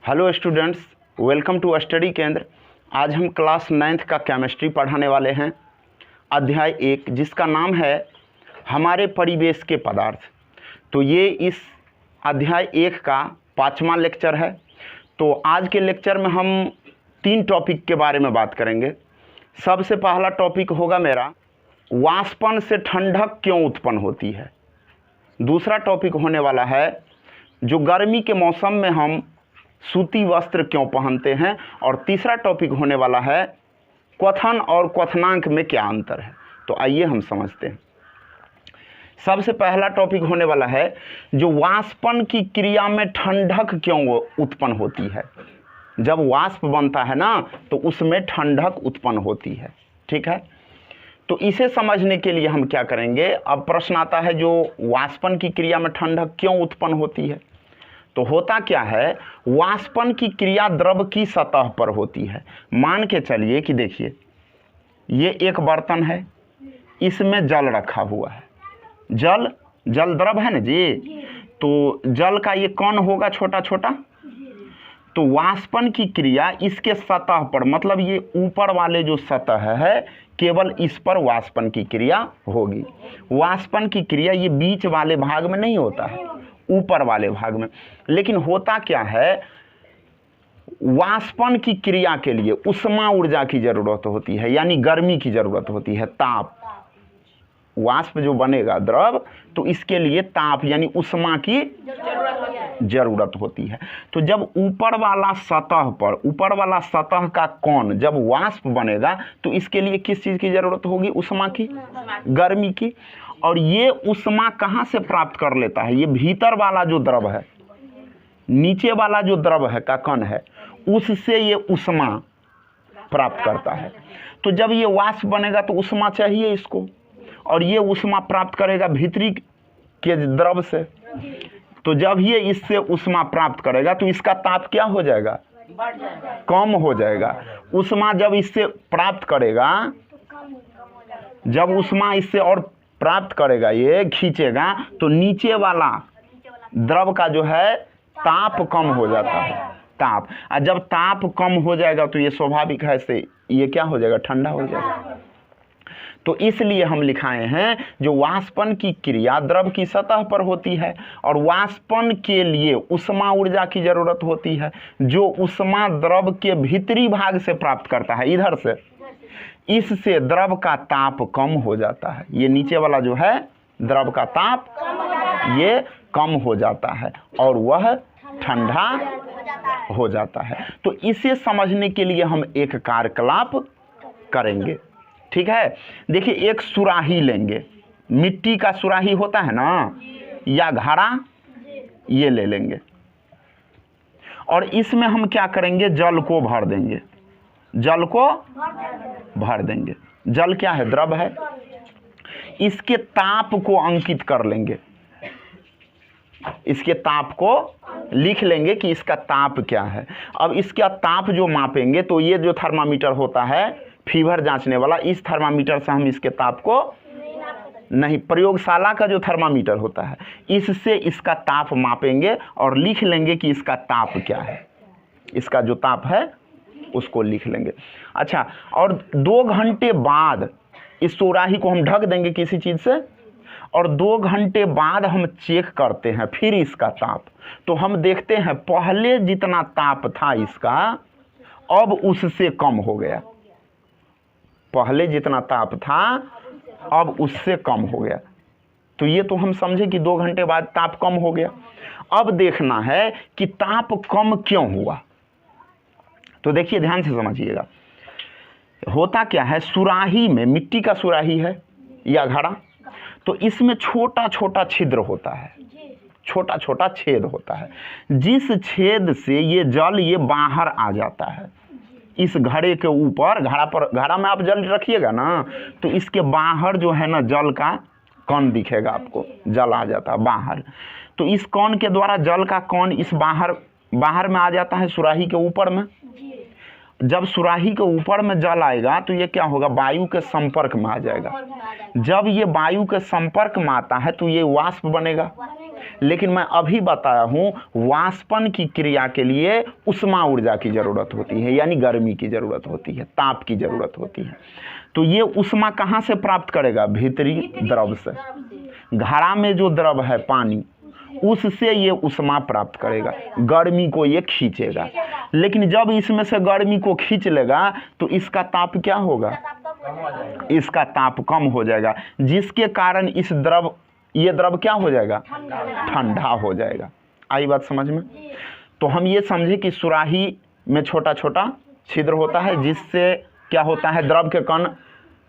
Hello students, welcome to study Kendra. आज हम class 9th का केमिस्ट्री पढ़ाने वाले हैं, अध्याय 1, जिसका नाम है हमारे परिवेश के पदार्थ। तो ये इस अध्याय 1 का 5वां लेक्चर है। तो आज के लेक्चर में हम 3 टॉपिक के बारे में बात करेंगे। सबसे पहला टॉपिक होगा मेरा, वाष्पन से ठंडक क्यों उत्पन्न होती है। दूसरा टॉपिक होने वाला है, जो गर्मी के मौसम में हम सूती वस्त्र क्यों पहनते हैं। और तीसरा टॉपिक होने वाला है, क्वथन और क्वथनांक में क्या अंतर है। तो आइए हम समझते हैं। सबसे पहला टॉपिक होने वाला है, जो वाष्पन की क्रिया में ठंडक क्यों उत्पन्न होती है। जब वाष्प बनता है ना, तो उसमें ठंडक उत्पन्न होती है। ठीक है, तो इसे समझने के लिए हम क्या करेंगे। अब प्रश्न आता है, जो वाष्पन की क्रिया में ठंडक क्यों उत्पन्न होती है। तो होता क्या है, वाष्पन की क्रिया द्रव की सतह पर होती है। मान के चलिए कि देखिए, ये एक बर्तन है, इसमें जल रखा हुआ है। जल द्रव है ना जी। तो जल का ये कण होगा छोटा छोटा। तो वाष्पन की क्रिया इसके सतह पर, मतलब ये ऊपर वाले जो सतह है, केवल इस पर वाष्पन की क्रिया होगी। वाष्पन की क्रिया ये बीच वाले भाग में नहीं होता है, ऊपर वाले भाग में। लेकिन होता क्या है, वाष्पन की क्रिया के लिए उष्मा ऊर्जा की जरूरत होती है, यानी गर्मी की जरूरत होती है, ताप। वाष्प जो बनेगा द्रव, तो इसके लिए ताप यानी उष्मा की जरूरत होती है। तो जब ऊपर वाला सतह का कण जब वाष्प बनेगा, तो इसके लिए किस चीज की जरूरत होगी, उष्मा की, गर्मी की। और ये उष्मा कहाँ से प्राप्त कर लेता है, ये भीतर वाला जो द्रव है, नीचे वाला जो द्रव है का कण है, उससे ये उष्मा प्राप्त करता है। तो जब ये वाष्प बनेगा तो उष्मा चाहिए इसको, और ये उष्मा प्राप्त करेगा भीतरी के द्रव से। तो जब ये इससे उष्मा प्राप्त करेगा, तो इसका ताप क्या हो जाएगा, कम हो जाएगा। उष्मा जब इससे प्राप्त करेगा, जब उष्मा इससे और प्राप्त करेगा, ये खींचेगा, तो नीचे वाला द्रव का जो है ताप कम हो जाता है, ताप। और जब ताप कम हो जाएगा, तो ये स्वाभाविक है से ये क्या हो जाएगा, ठंडा हो जाएगा। तो इसलिए हम लिखाए हैं, जो वाष्पन की क्रिया द्रव की सतह पर होती है, और वाष्पन के लिए उष्मा ऊर्जा की जरूरत होती है, जो उष्मा द्रव के भीतरी भाग से प्राप्त करता है, इधर से। इससे द्रव का ताप कम हो जाता है। ये नीचे वाला जो है द्रव का ताप ये कम हो जाता है, और वह ठंडा हो जाता है। तो इसे समझने के लिए हम एक कार्यकलाप करेंगे। ठीक है, देखिए, एक सुराही लेंगे, मिट्टी का सुराही होता है ना, या घड़ा, ये ले लेंगे। और इसमें हम क्या करेंगे, जल को भर देंगे। जल को भर देंगे। जल क्या है, द्रव है। इसके ताप को अंकित कर लेंगे, इसके ताप को लिख लेंगे कि इसका ताप क्या है। अब इसका ताप जो मापेंगे, तो ये जो थर्मामीटर होता है फीवर जांचने वाला, इस थर्मामीटर से हम इसके ताप को नहीं, प्रयोगशाला का जो थर्मामीटर होता है, इससे इसका ताप मापेंगे और लिख लेंगे कि इसका ताप क्या है। इसका जो ताप है उसको लिख लेंगे। अच्छा, और 2 घंटे बाद इस सुराही को हम ढक देंगे किसी चीज से, और 2 घंटे बाद हम चेक करते हैं फिर इसका ताप। तो हम देखते हैं पहले जितना ताप था इसका, अब उससे कम हो गया। पहले जितना ताप था, अब उससे कम हो गया। तो ये तो हम समझे कि 2 घंटे बाद ताप कम हो गया। अब देखना है कि ताप कम क्यों हुआ। तो देखिए, ध्यान से समझिएगा। होता क्या है, सुराही में, मिट्टी का सुराही है या घड़ा, तो इसमें छोटा छोटा छिद्र होता है, छोटा छोटा छेद होता है। जिस छेद से ये जल ये बाहर आ जाता है, इस घड़े के ऊपर, घड़ा में आप जल रखिएगा ना, तो इसके बाहर जो है ना, जल का कण दिखेगा आपको, जल आ जाता है बाहर। तो इस कण के द्वारा जल का कण इस बाहर में आ जाता है सुराही के ऊपर में। जब सुराही के ऊपर में जल आएगा, तो ये क्या होगा, वायु के संपर्क में आ जाएगा। जब ये वायु के संपर्क में आता है, तो ये वाष्प बनेगा। लेकिन मैं अभी बताया हूँ वाष्पन की क्रिया के लिए उष्मा ऊर्जा की ज़रूरत होती है, यानी गर्मी की ज़रूरत होती है, ताप की ज़रूरत होती है। तो ये उष्मा कहाँ से प्राप्त करेगा? भीतरी द्रव से। घड़ा में जो द्रव है पानी, उससे ये उष्मा प्राप्त करेगा, गर्मी को ये खींचेगा। लेकिन जब इसमें से गर्मी को खींच लेगा तो इसका ताप क्या होगा? इसका ताप कम हो जाएगा, जिसके कारण ये द्रव क्या हो जाएगा? ठंडा हो जाएगा। आई बात समझ में? तो हम ये समझे कि सुराही में छोटा छोटा छिद्र होता है, जिससे क्या होता है? द्रव के कण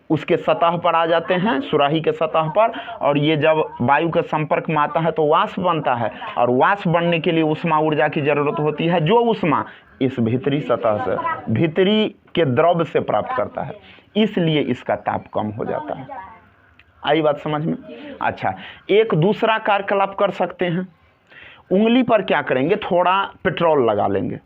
उसके सतह पर आ जाते हैं, सुराही के सतह पर, और ये जब वायु के संपर्क में आता है तो वाष्प बनता है, और वाष्प बनने के लिए उष्मा ऊर्जा की ज़रूरत होती है, जो उष्मा इस भीतरी सतह से, भीतरी के द्रव से प्राप्त करता है, इसलिए इसका ताप कम हो जाता है। आई बात समझ में? अच्छा, एक दूसरा कार्यकलाप कर सकते हैं। उंगली पर क्या करेंगे? थोड़ा पेट्रोल लगा लेंगे।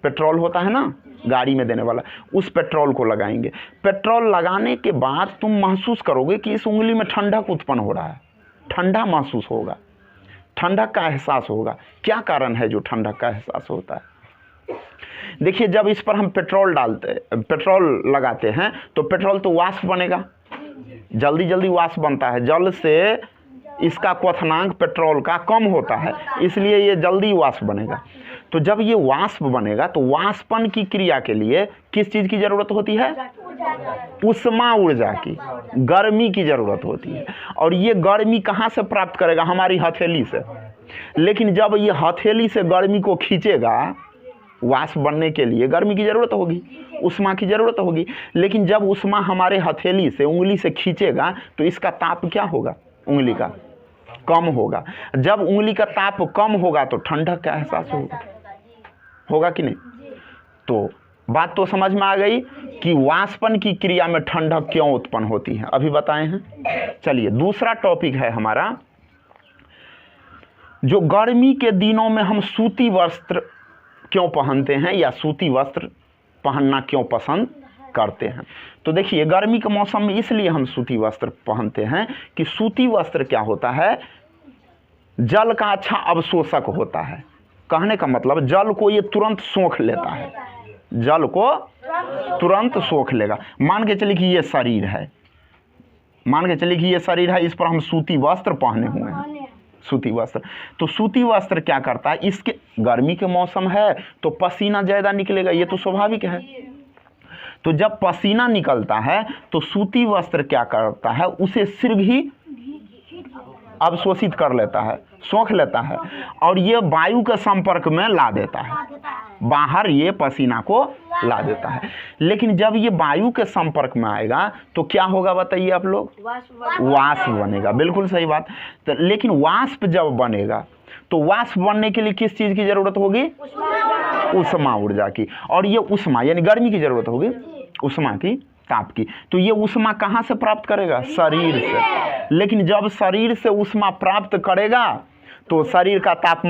पेट्रोल होता है ना गाड़ी में देने वाला, उस पेट्रोल को लगाएंगे। पेट्रोल लगाने के बाद तुम महसूस करोगे कि इस उंगली में ठंडक उत्पन्न हो रहा है, ठंडा महसूस होगा, ठंडक का एहसास होगा। क्या कारण है जो ठंडक का एहसास होता है? देखिए, जब इस पर हम पेट्रोल लगाते हैं तो पेट्रोल तो वाष्प बनेगा, जल्दी जल्दी वाष्प बनता है। जल से इसका क्वथनांक पेट्रोल का कम होता है, इसलिए ये जल्दी वाष्प बनेगा। तो जब ये वाष्प बनेगा तो वाष्पन की क्रिया के लिए किस चीज़ की ज़रूरत होती है? उष्मा ऊर्जा की, गर्मी की ज़रूरत होती है। और ये गर्मी कहाँ से प्राप्त करेगा? हमारी हथेली से। लेकिन जब ये हथेली से गर्मी को खींचेगा, वाष्प बनने के लिए गर्मी की ज़रूरत होगी, उष्मा की ज़रूरत होगी। लेकिन जब उष्मा हमारे हथेली से, उंगली से खींचेगा तो इसका ताप क्या होगा? उंगली का कम होगा। जब उंगली का ताप कम होगा तो ठंडक का एहसास होगा कि नहीं? तो बात तो समझ में आ गई कि वाष्पन की क्रिया में ठंडक क्यों उत्पन्न होती है, अभी बताए हैं। चलिए, दूसरा टॉपिक है हमारा, जो गर्मी के दिनों में हम सूती वस्त्र क्यों पहनते हैं, या सूती वस्त्र पहनना क्यों पसंद करते हैं। तो देखिए, गर्मी के मौसम में इसलिए हम सूती वस्त्र पहनते हैं कि सूती वस्त्र क्या होता है? जल का अच्छा अवशोषक होता है। कहने का मतलब, जल को ये तुरंत सोख लेता है, जल को तुरंत सोख लेगा। मान के चलिए कि ये शरीर है, इस पर हम सूती वस्त्र पहने हुए हैं, सूती वस्त्र। तो सूती वस्त्र क्या करता है? इसके गर्मी के मौसम है तो पसीना ज़्यादा निकलेगा, ये तो स्वाभाविक है। तो जब पसीना निकलता है तो सूती वस्त्र क्या करता है? उसे शीघ्र ही अवशोषित कर लेता है, सोख लेता है, और ये वायु के संपर्क में ला देता है, बाहर ये पसीना को ला देता है। लेकिन जब ये वायु के संपर्क में आएगा तो क्या होगा बताइए आप लोग? वाष्प बनेगा। बिल्कुल सही बात। तो लेकिन वाष्प जब बनेगा तो वाष्प बनने के लिए किस चीज़ की ज़रूरत होगी? उष्मा ऊर्जा की। और ये उष्मा यानी गर्मी की ज़रूरत होगी, उष्मा की, ताप की। तो ये उष्मा कहाँ से प्राप्त करेगा? शरीर से। लेकिन जब शरीर से उष्मा प्राप्त करेगा तो शरीर का ताप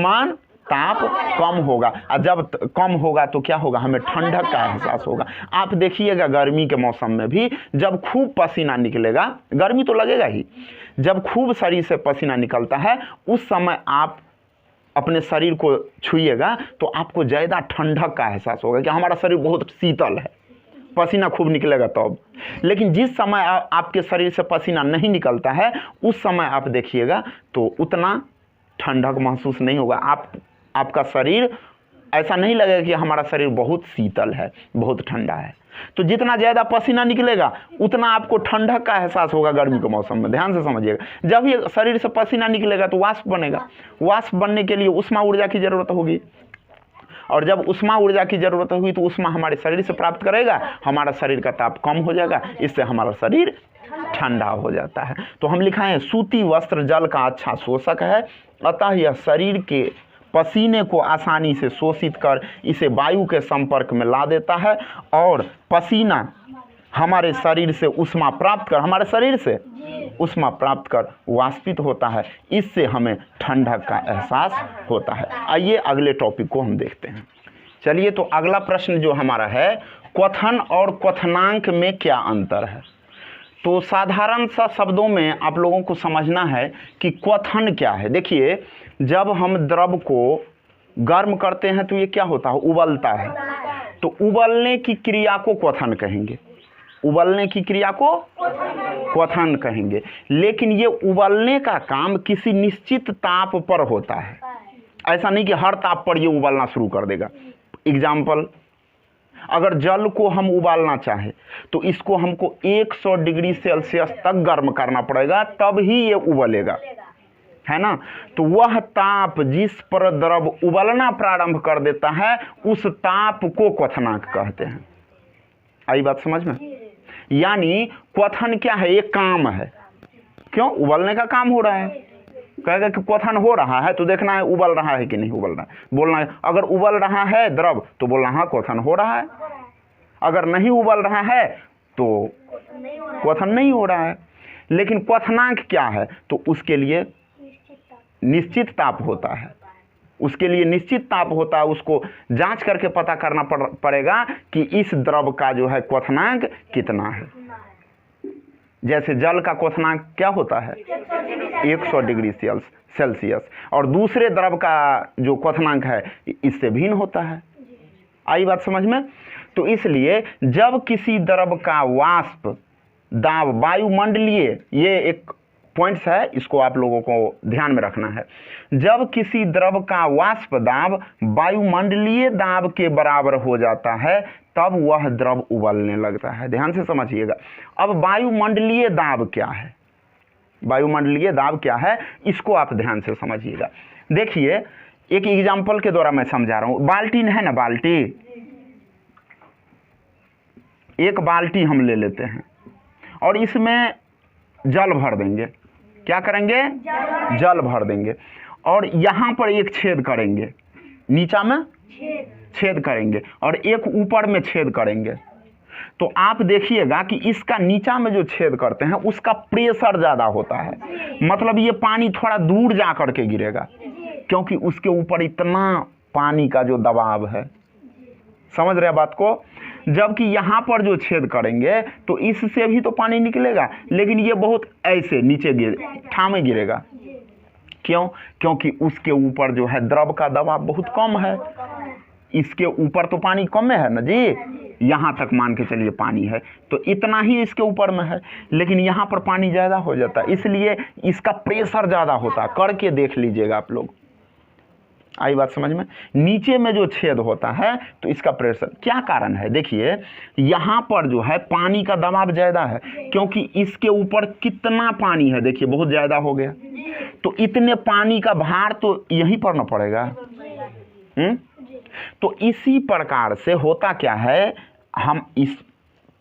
कम होगा, और जब कम होगा तो क्या होगा? हमें ठंडक का एहसास होगा। आप देखिएगा, गर्मी के मौसम में भी जब खूब पसीना निकलेगा, गर्मी तो लगेगा ही, जब खूब शरीर से पसीना निकलता है उस समय आप अपने शरीर को छुइएगा तो आपको ज़्यादा ठंडक का एहसास होगा कि हमारा शरीर बहुत शीतल है, पसीना खूब निकलेगा तब। लेकिन जिस समय आपके शरीर से पसीना नहीं निकलता है उस समय आप देखिएगा तो उतना ठंडक महसूस नहीं होगा। आपका शरीर ऐसा नहीं लगेगा कि हमारा शरीर बहुत शीतल है, बहुत ठंडा है। तो जितना ज़्यादा पसीना निकलेगा उतना आपको ठंडक का एहसास होगा गर्मी के मौसम में। ध्यान से समझिएगा, जब ये शरीर से पसीना निकलेगा तो वाष्प बनेगा, वाष्प बनने के लिए उष्मा ऊर्जा की ज़रूरत होगी, और जब उष्मा ऊर्जा की ज़रूरत होगी तो उष्मा हमारे शरीर से प्राप्त करेगा, हमारा शरीर का ताप कम हो जाएगा, इससे हमारा शरीर ठंडा हो जाता है। तो हम लिखाएं, सूती वस्त्र जल का अच्छा शोषक है, अतः यह शरीर के पसीने को आसानी से शोषित कर इसे वायु के संपर्क में ला देता है, और पसीना हमारे शरीर से उष्मा प्राप्त कर वाष्पित होता है, इससे हमें ठंडक का एहसास होता है। आइए अगले टॉपिक को हम देखते हैं। चलिए, तो अगला प्रश्न जो हमारा है, क्वथन और क्वथनांक में क्या अंतर है। तो साधारण सा शब्दों में आप लोगों को समझना है कि क्वथन क्या है। देखिए, जब हम द्रव को गर्म करते हैं तो ये क्या होता है, उबलता है। तो उबलने की क्रिया को क्वथन कहेंगे, उबलने की क्रिया को क्वथन कहेंगे। लेकिन ये उबलने का काम किसी निश्चित ताप पर होता है, ऐसा नहीं कि हर ताप पर ये उबलना शुरू कर देगा। एग्जाम्पल, अगर जल को हम उबालना चाहें तो इसको हमको 100 डिग्री सेल्सियस तक गर्म करना पड़ेगा, तब ही ये उबलेगा, है ना। तो वह ताप जिस पर द्रव उबलना प्रारंभ कर देता है उस ताप को क्वथनांक कहते हैं। आई बात समझ में? यानी क्वथन क्या है, एक काम है। क्यों? उबलने का काम हो रहा है। कहेगा कि क्वथन हो रहा है तो देखना है उबल रहा है कि नहीं उबल रहा है, बोलना है। अगर उबल रहा है द्रव तो बोलना हाँ क्वथन हो रहा है, अगर नहीं उबल रहा है तो क्वथन नहीं हो रहा है। लेकिन क्वथनांक क्या है, तो उसके लिए निश्चित ताप होता है, उसके लिए निश्चित ताप होता है। उसको जांच करके पता करना पड़ेगा कि इस द्रव का जो है क्वथनांक कितना है। जैसे जल का क्वथनांक क्या होता है, 100 डिग्री सेल्सियस, और दूसरे द्रव का जो क्वथनांक है इससे भिन्न होता है। आई बात समझ में? तो इसलिए जब किसी द्रव का वाष्प दाब वायुमंडलीय, ये एक पॉइंट्स है, इसको आप लोगों को ध्यान में रखना है। जब किसी द्रव का वाष्प दाब वायुमंडलीय दाब के बराबर हो जाता है तब वह द्रव उबलने लगता है। ध्यान से समझिएगा। अब वायुमंडलीय दाब क्या है, वायुमंडलीय दाब क्या है, इसको आप ध्यान से समझिएगा। देखिए, एक एग्जाम्पल के द्वारा मैं समझा रहा हूं। बाल्टी है ना, बाल्टी, एक बाल्टी हम ले लेते हैं और इसमें जल भर देंगे। क्या करेंगे? जल भर देंगे और यहाँ पर एक छेद करेंगे, नीचा में छेद करेंगे और एक ऊपर में छेद करेंगे। तो आप देखिएगा कि इसका नीचा में जो छेद करते हैं उसका प्रेशर ज़्यादा होता है, मतलब ये पानी थोड़ा दूर जा कर के गिरेगा क्योंकि उसके ऊपर इतना पानी का जो दबाव है। समझ रहे बात को? जबकि यहाँ पर जो छेद करेंगे तो इससे भी तो पानी निकलेगा, लेकिन ये बहुत ऐसे नीचे ठामे गिरेगा। क्यों? क्योंकि उसके ऊपर जो है द्रव का दबाव बहुत कम है। इसके ऊपर तो पानी कम है ना जी, यहाँ तक मान के चलिए पानी है तो इतना ही इसके ऊपर में है, लेकिन यहाँ पर पानी ज़्यादा हो जाता है, इसलिए इसका प्रेशर ज़्यादा होता है। करके देख लीजिएगा आप लोग। आई बात समझ में? नीचे में जो छेद होता है तो इसका प्रेशर, क्या कारण है? देखिए, यहाँ पर जो है पानी का दबाव ज़्यादा है क्योंकि इसके ऊपर कितना पानी है, देखिए बहुत ज़्यादा हो गया। तो इतने पानी का भार तो यहीं पर ना पड़ेगा। तो इसी प्रकार से होता क्या है, हम इस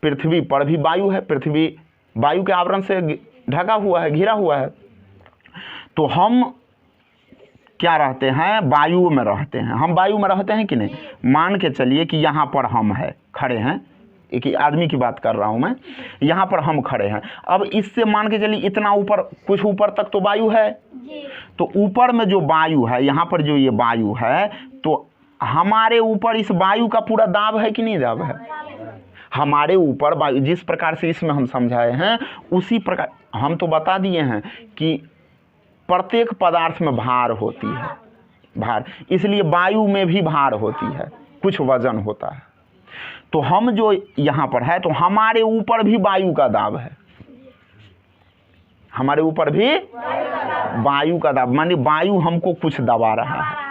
पृथ्वी पर भी वायु है, पृथ्वी वायु के आवरण से ढका हुआ है, घिरा हुआ है। तो हम क्या रहते हैं? वायु में रहते हैं। हम वायु में रहते हैं कि नहीं? मान के चलिए कि यहाँ पर हम है खड़े हैं, एक आदमी की बात कर रहा हूँ मैं, यहाँ पर हम खड़े हैं। अब इससे मान के चलिए इतना ऊपर, कुछ ऊपर तक तो वायु है, तो ऊपर में जो वायु है, यहाँ पर जो ये वायु है, तो हमारे ऊपर इस वायु का पूरा दाब है कि नहीं दाब है? हमारे ऊपर वायु, जिस प्रकार से इसमें हम समझाए हैं उसी प्रकार हम तो बता दिए हैं कि प्रत्येक पदार्थ में भार होती है, भार, इसलिए वायु में भी भार होती है, कुछ वजन होता है। तो हम जो यहाँ पर है तो हमारे ऊपर भी वायु का दाब है, हमारे ऊपर भी वायु का दाब, माने वायु हमको कुछ दबा रहा है।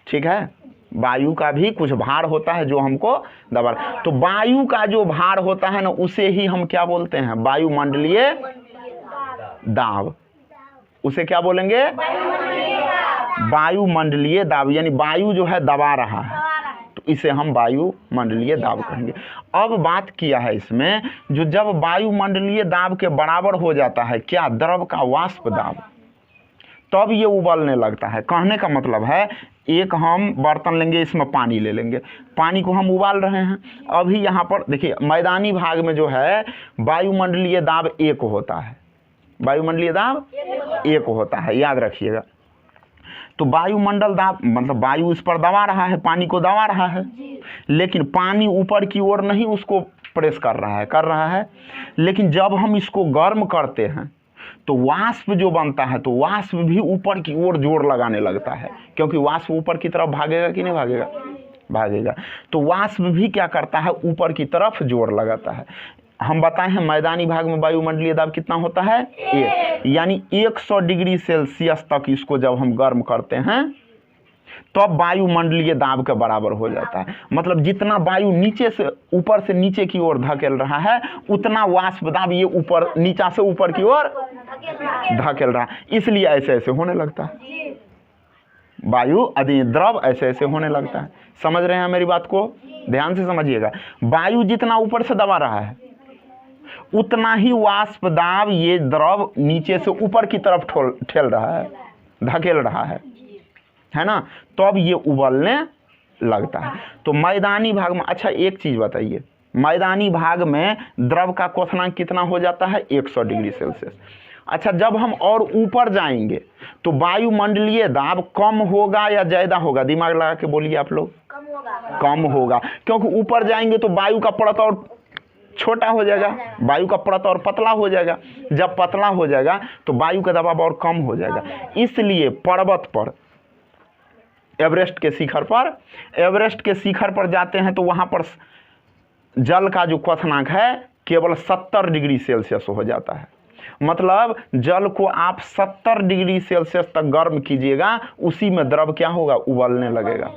ठीक है? वायु का भी कुछ भार होता है जो हमको दबा। तो वायु का जो भार होता है ना, उसे ही हम क्या बोलते हैं? वायुमंडलीय दाब। उसे क्या बोलेंगे? वायुमंडलीय दाब, यानी वायु जो है दबा रहा है तो इसे हम वायुमंडलीय दाब कहेंगे। अब बात किया है इसमें, जो जब वायुमंडलीय दाब के बराबर हो जाता है क्या? द्रव का वाष्प दाब, तब ये उबलने लगता है। कहने का मतलब है, एक हम बर्तन लेंगे, इसमें पानी ले लेंगे, पानी को हम उबाल रहे हैं। अभी यहाँ पर देखिए, मैदानी भाग में जो है वायुमंडलीय दाब 1 होता है, वायुमंडलीय दाब 1 होता है, याद रखिएगा। तो वायुमंडल दाब मतलब वायु इस पर दबा रहा है, पानी को दबा रहा है, लेकिन पानी ऊपर की ओर नहीं उसको एक्सप्रेस कर रहा है। लेकिन जब हम इसको गर्म करते हैं तो वाष्प जो बनता है, तो वाष्प भी ऊपर की ओर जोर लगाने लगता है, क्योंकि वाष्प ऊपर की तरफ भागेगा कि नहीं भागेगा, भागेगा। तो वाष्प भी क्या करता है, ऊपर की तरफ जोर लगाता है। हम बताए हैं मैदानी भाग में वायुमंडलीय दाब कितना होता है, 1, यानी 100 डिग्री सेल्सियस तक इसको जब हम गर्म करते हैं तो वायुमंडलीय दाब के बराबर हो जाता है। मतलब जितना वायु नीचे से ऊपर से नीचे की ओर धकेल रहा है, उतना वाष्प दाब ये ऊपर नीचा से ऊपर की ओर धकेल रहा है, इसलिए ऐसे ऐसे होने लगता है। वायु आदि द्रव ऐसे ऐसे होने लगता है। समझ रहे हैं मेरी बात को, ध्यान से समझिएगा। वायु जितना ऊपर से दबा रहा है उतना ही वाष्प दाब ये द्रव नीचे से ऊपर की तरफ ठेल रहा है, धकेल रहा है ना, तो अब ये उबलने लगता है। तो मैदानी भाग में, अच्छा एक चीज बताइए, मैदानी भाग में द्रव का क्वथनांक कितना हो जाता है, 100 डिग्री सेल्सियस। अच्छा, जब हम और ऊपर जाएंगे तो वायुमंडलीय दाब कम होगा या ज्यादा होगा, दिमाग लगा के बोलिए आप लोग। कम होगा, क्योंकि ऊपर जाएंगे तो वायु का परत और छोटा हो जाएगा, वायु का परत और पतला हो जाएगा। जब पतला हो जाएगा तो वायु का दबाव और कम हो जाएगा। इसलिए पर्वत पर, एवरेस्ट के शिखर पर जाते हैं तो वहां पर जल का जो क्वथनांक है केवल 70 डिग्री सेल्सियस हो जाता है। मतलब जल को आप 70 डिग्री सेल्सियस तक गर्म कीजिएगा, उसी में द्रव क्या होगा, उबलने लगेगा।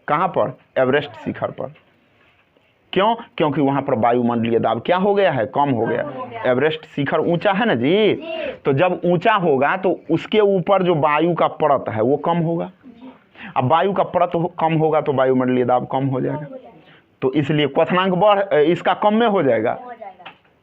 कहां पर, एवरेस्ट शिखर पर। क्यों, क्योंकि वहां पर वायुमंडलीय दाब क्या हो गया है, कम हो गया। एवरेस्ट शिखर ऊंचा है ना जी, तो जब ऊंचा होगा तो उसके ऊपर जो वायु का परत है वो कम होगा। अब वायु का परत कम होगा तो वायुमंडलीय दाब कम हो जाएगा, तो इसलिए क्वथनांक इसका कम में हो जाएगा,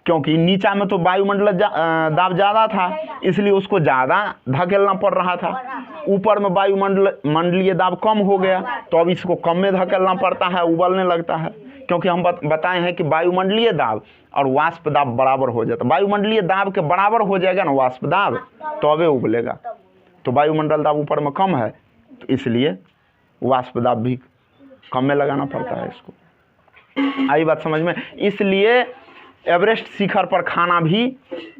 क्योंकि नीचा में तो वायुमंडल दाब ज़्यादा था, इसलिए उसको ज़्यादा धकेलना पड़ रहा था। ऊपर में वायुमंडलीय दाब कम हो गया तो अब इसको कम में धकेलना पड़ता है, उबलने लगता है। क्योंकि हम बताए हैं कि वायुमंडलीय दाब और वाष्प दाब बराबर हो जाता है। वायुमंडलीय दाब के बराबर हो जाएगा ना वाष्प दाब, तो अबे उबलेगा। तो वायुमंडल दाब ऊपर में कम है, तो इसलिए वाष्प दाब भी कम में लगाना पड़ता है इसको। आई बात समझ में। इसलिए एवरेस्ट शिखर पर खाना भी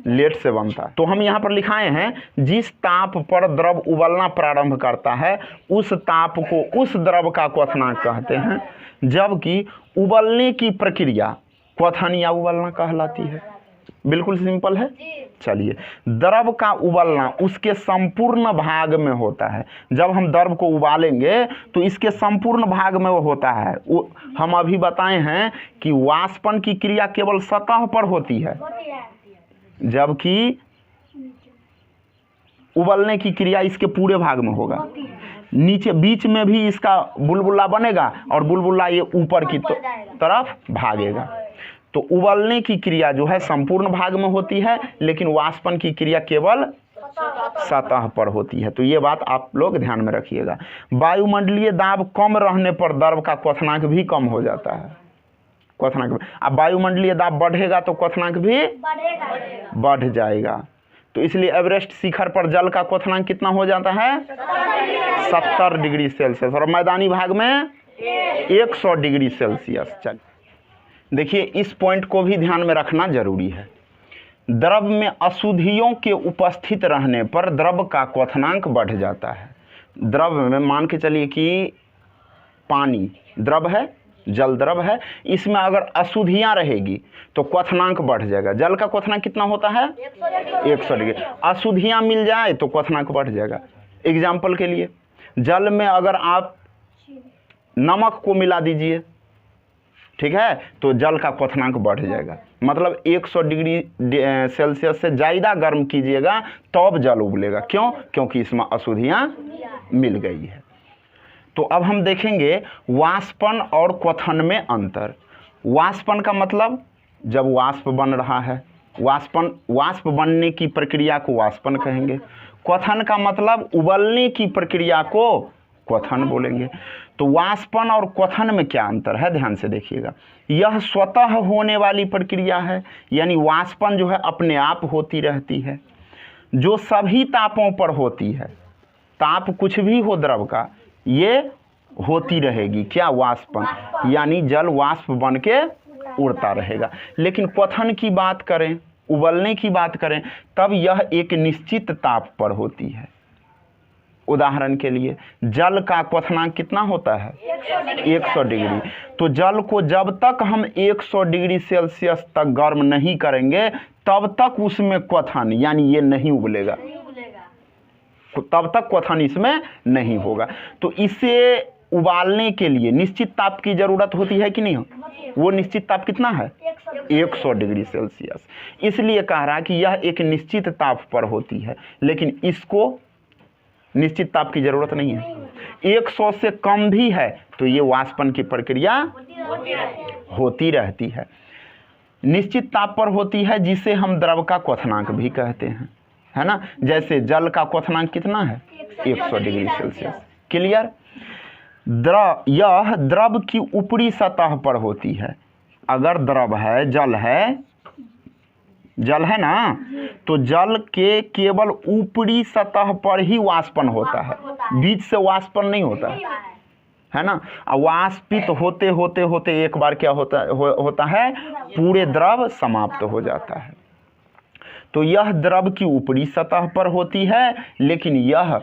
लेट से बनता है। तो हम यहाँ पर लिखाए हैं, जिस ताप पर द्रव उबलना प्रारंभ करता है उस ताप को उस द्रव का क्वथनांक कहते हैं, जबकि उबलने की प्रक्रिया क्वथन या उबलना कहलाती है। बिल्कुल सिंपल है। चलिए, द्रव का उबलना उसके संपूर्ण भाग में होता है। जब हम द्रव को उबालेंगे तो इसके संपूर्ण भाग में वो होता है। हम अभी बताए हैं कि वाष्पन की क्रिया केवल सतह पर होती है, जबकि उबलने की क्रिया इसके पूरे भाग में होगा। नीचे बीच में भी इसका बुलबुला बनेगा और बुलबुला ये ऊपर की तरफ भागेगा। तो उबलने की क्रिया जो है संपूर्ण भाग में होती है, लेकिन वाष्पन की क्रिया केवल सतह पर होती है। तो ये बात आप लोग ध्यान में रखिएगा। वायुमंडलीय दाब कम रहने पर द्रव का क्वथनांक भी कम हो जाता है। क्वथनांक, अब वायुमंडलीय दाब बढ़ेगा तो क्वथनांक भी बढ़ जाएगा। तो इसलिए एवरेस्ट शिखर पर जल का क्वथनांक कितना हो जाता है, 70 डिग्री सेल्सियस, और मैदानी भाग में 100 डिग्री सेल्सियस। चल देखिए, इस पॉइंट को भी ध्यान में रखना जरूरी है। द्रव में अशुद्धियों के उपस्थित रहने पर द्रव का क्वथनांक बढ़ जाता है। द्रव में मान के चलिए कि पानी द्रव है, जल द्रव है, इसमें अगर अशुद्धियां रहेगी तो क्वथनांक बढ़ जाएगा। जल का क्वथनांक कितना होता है, 100 डिग्री। अशुद्धियां मिल जाए तो क्वथनांक बढ़ जाएगा। एग्जाम्पल के लिए, जल में अगर आप नमक को मिला दीजिए, ठीक है, तो जल का क्वथनांक बढ़ जाएगा। मतलब 100 डिग्री सेल्सियस से ज़्यादा गर्म कीजिएगा तब जल उबलेगा। क्यों, क्योंकि इसमें अशुद्धियां मिल गई है। तो अब हम देखेंगे वाष्पन और क्वथन में अंतर। वाष्पन का मतलब जब वाष्प बन रहा है, वाष्प बनने की प्रक्रिया को वाष्पन कहेंगे। क्वथन का मतलब उबलने की प्रक्रिया को क्वथन बोलेंगे। तो वाष्पन और क्वथन में क्या अंतर है, ध्यान से देखिएगा। यह स्वतः होने वाली प्रक्रिया है, यानी वाष्पन जो है अपने आप होती रहती है, जो सभी तापों पर होती है। ताप कुछ भी हो द्रव का, ये होती रहेगी। क्या, वाष्पन, यानी जल वाष्प बन के उड़ता रहेगा। लेकिन क्वथन की बात करें, उबलने की बात करें, तब यह एक निश्चित ताप पर होती है। उदाहरण के लिए जल का क्वथनांक कितना होता है? 100 डिग्री। तो जल को जब तक हम 100 डिग्री सेल्सियस तक गर्म नहीं करेंगे तब तक उसमें क्वथन यानी ये नहीं उबलेगा, तब तक क्वथन इसमें नहीं होगा। तो इसे उबालने के लिए निश्चित ताप की जरूरत होती है कि नहीं? वो निश्चित ताप कितना है? 100 डिग्री सेल्सियस। इसलिए कह रहा है कि यह एक निश्चित ताप पर होती है, लेकिन इसको निश्चित ताप की जरूरत नहीं है। 100 से कम भी है तो ये वाष्पन की प्रक्रिया होती रहती है। निश्चित ताप पर होती है जिसे हम द्रव का क्वथनांक भी कहते हैं, है ना। जैसे जल का क्वथनांक कितना है? 100 डिग्री सेल्सियस। क्लियर? यह द्रव की ऊपरी सतह पर होती है। अगर द्रव है, जल है ना, तो जल के केवल ऊपरी सतह पर ही वाष्पन होता है, बीच से वाष्पन नहीं होता है ना। वाष्पित होते होते होते एक बार क्या होता है, पूरे द्रव समाप्त हो जाता है। तो यह द्रव की ऊपरी सतह पर होती है, लेकिन यह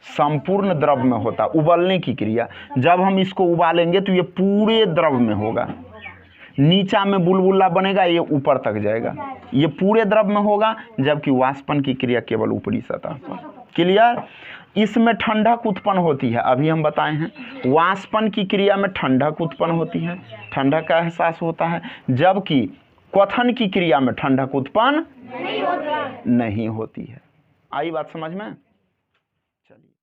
संपूर्ण द्रव में होता। उबलने की क्रिया, जब हम इसको उबालेंगे तो ये पूरे द्रव में होगा। नीचा में बुलबुला बनेगा, ये ऊपर तक जाएगा, ये पूरे द्रव में होगा, जबकि वाष्पन की क्रिया केवल ऊपरी सतह पर। क्लियर? इसमें ठंडक उत्पन्न होती है। अभी हम बताए हैं वाष्पन की क्रिया में ठंडक उत्पन्न होती है, ठंडक का एहसास होता है, जबकि क्वथन की क्रिया में ठंडक उत्पन्न नहीं होती है। आई बात समझ में?